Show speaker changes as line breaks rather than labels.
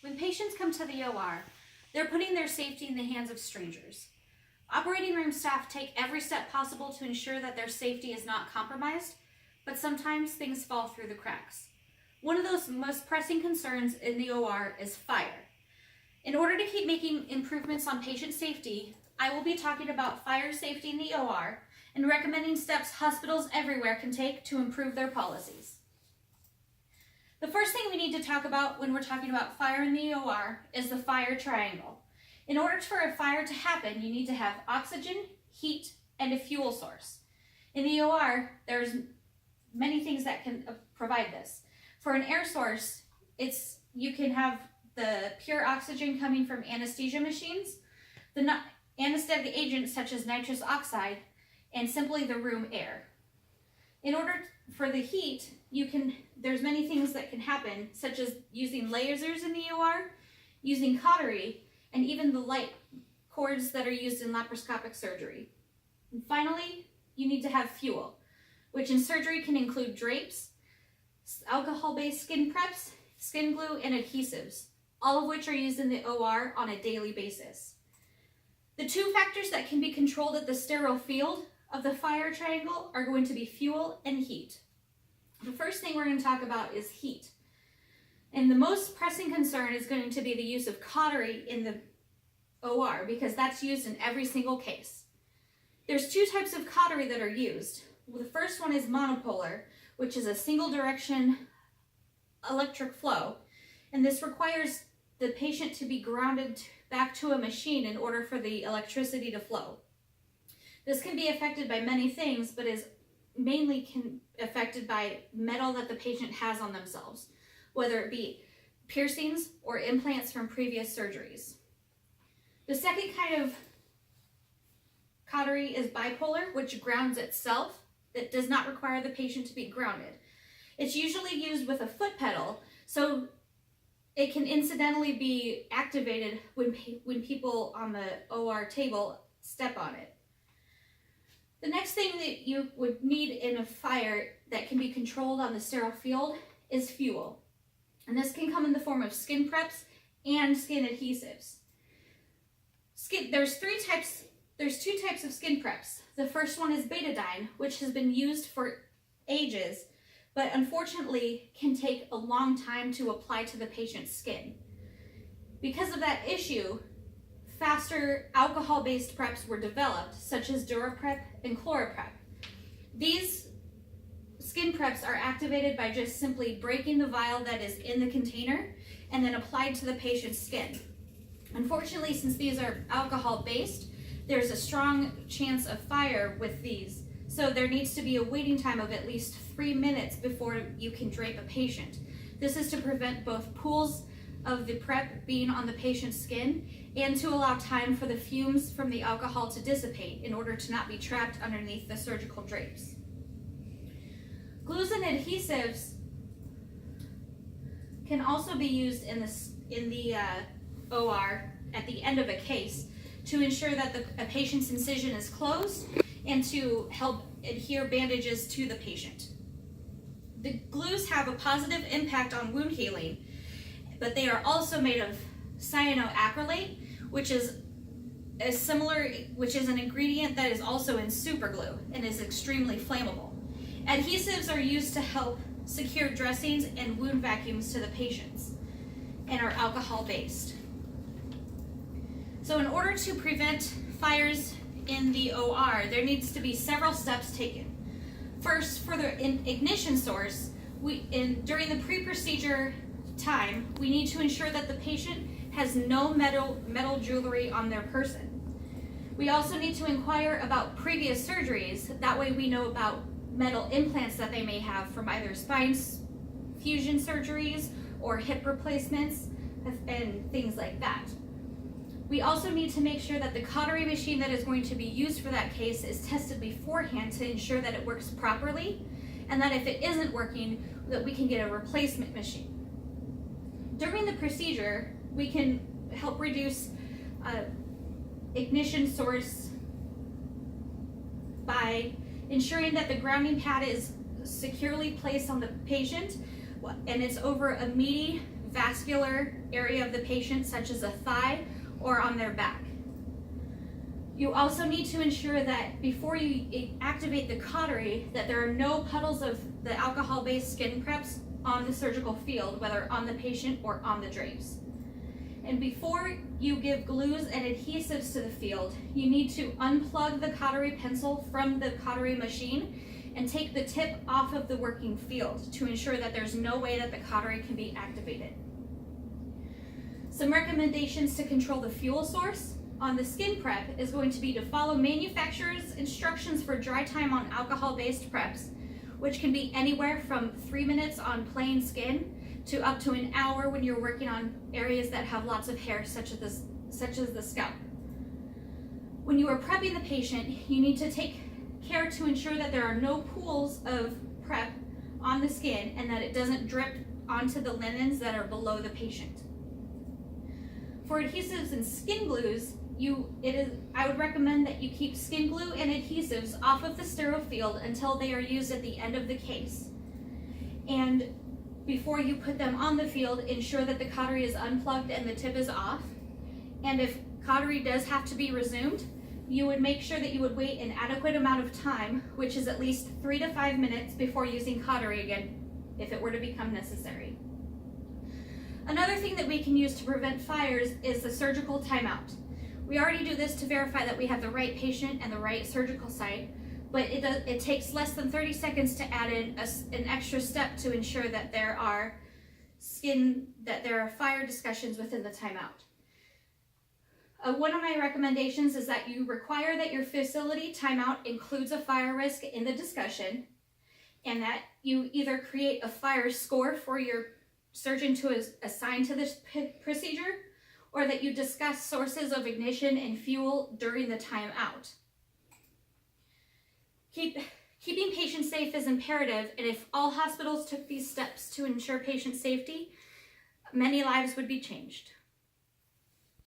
When patients come to the OR, they're putting their safety in the hands of strangers. Operating room staff take every step possible to ensure that their safety is not compromised, but sometimes things fall through the cracks. One of those most pressing concerns in the OR is fire. In order to keep making improvements on patient safety, I will be talking about fire safety in the OR and recommending steps hospitals everywhere can take to improve their policies. The first thing we need to talk about when we're talking about fire in the OR is the fire triangle. In order for a fire to happen, you need to have oxygen, heat, and a fuel source. In the OR, there's many things that can provide this. For an air source, you can have the pure oxygen coming from anesthesia machines, the anesthetic agents such as nitrous oxide, and simply the room air. In order for the heat, there's many things that can happen, such as using lasers in the OR, using cautery, and even the light cords that are used in laparoscopic surgery. And finally, you need to have fuel, which in surgery can include drapes, alcohol-based skin preps, skin glue, and adhesives, all of which are used in the OR on a daily basis. The two factors that can be controlled at the sterile field of the fire triangle are going to be fuel and heat. The first thing we're going to talk about is heat. And the most pressing concern is going to be the use of cautery in the OR because that's used in every single case. There's two types of cautery that are used. Well, the first one is monopolar, which is a single direction electric flow. And this requires the patient to be grounded back to a machine in order for the electricity to flow. This can be affected by many things, but is mainly affected by metal that the patient has on themselves, whether it be piercings or implants from previous surgeries. The second kind of cautery is bipolar, which grounds itself. That does not require the patient to be grounded. It's usually used with a foot pedal, so it can incidentally be activated when people on the OR table step on it. The next thing that you would need in a fire that can be controlled on the sterile field is fuel. And this can come in the form of skin preps and skin adhesives. There's two types of skin preps. The first one is betadine, which has been used for ages, but unfortunately can take a long time to apply to the patient's skin. Because of that issue, faster alcohol-based preps were developed, such as DuraPrep and ChloroPrep. These skin preps are activated by just simply breaking the vial that is in the container and then applied to the patient's skin. Unfortunately, since these are alcohol-based, there's a strong chance of fire with these, so there needs to be a waiting time of at least 3 minutes before you can drape a patient. This is to prevent both pools of the prep being on the patient's skin and to allow time for the fumes from the alcohol to dissipate in order to not be trapped underneath the surgical drapes. Glues and adhesives can also be used in the OR at the end of a case to ensure that a patient's incision is closed and to help adhere bandages to the patient. The glues have a positive impact on wound healing, but they are also made of cyanoacrylate, which is an ingredient that is also in superglue and is extremely flammable. Adhesives are used to help secure dressings and wound vacuums to the patients and are alcohol-based. So in order to prevent fires in the OR, there needs to be several steps taken. First, for the ignition source, during the pre-procedure time, we need to ensure that the patient has no metal jewelry on their person. We also need to inquire about previous surgeries. That way we know about metal implants that they may have from either spine fusion surgeries or hip replacements and things like that. We also need to make sure that the cautery machine that is going to be used for that case is tested beforehand to ensure that it works properly, and that if it isn't working, that we can get a replacement machine. During the procedure, we can help reduce ignition source by ensuring that the grounding pad is securely placed on the patient and it's over a meaty vascular area of the patient, such as a thigh or on their back. You also need to ensure that before you activate the cautery, that there are no puddles of the alcohol-based skin preps on the surgical field, whether on the patient or on the drapes. And before you give glues and adhesives to the field, you need to unplug the cautery pencil from the cautery machine and take the tip off of the working field to ensure that there's no way that the cautery can be activated. Some recommendations to control the fuel source on the skin prep is going to be to follow manufacturer's instructions for dry time on alcohol-based preps, which can be anywhere from 3 minutes on plain skin to up to an hour when you're working on areas that have lots of hair, such as the scalp. When you are prepping the patient, you need to take care to ensure that there are no pools of prep on the skin and that it doesn't drip onto the linens that are below the patient. For adhesives and skin glues, I would recommend that you keep skin glue and adhesives off of the sterile field until they are used at the end of the case. And before you put them on the field, ensure that the cautery is unplugged and the tip is off. And if cautery does have to be resumed, you would make sure that you would wait an adequate amount of time, which is at least 3 to 5 minutes before using cautery again, if it were to become necessary. Another thing that we can use to prevent fires is the surgical timeout. We already do this to verify that we have the right patient and the right surgical site, but it takes less than 30 seconds to add in an extra step to ensure that there are fire discussions within the timeout. One of my recommendations is that you require that your facility timeout includes a fire risk in the discussion, and that you either create a fire score for your surgeon to assign to this procedure, or that you discuss sources of ignition and fuel during the timeout. Keeping patients safe is imperative, and if all hospitals took these steps to ensure patient safety, many lives would be changed.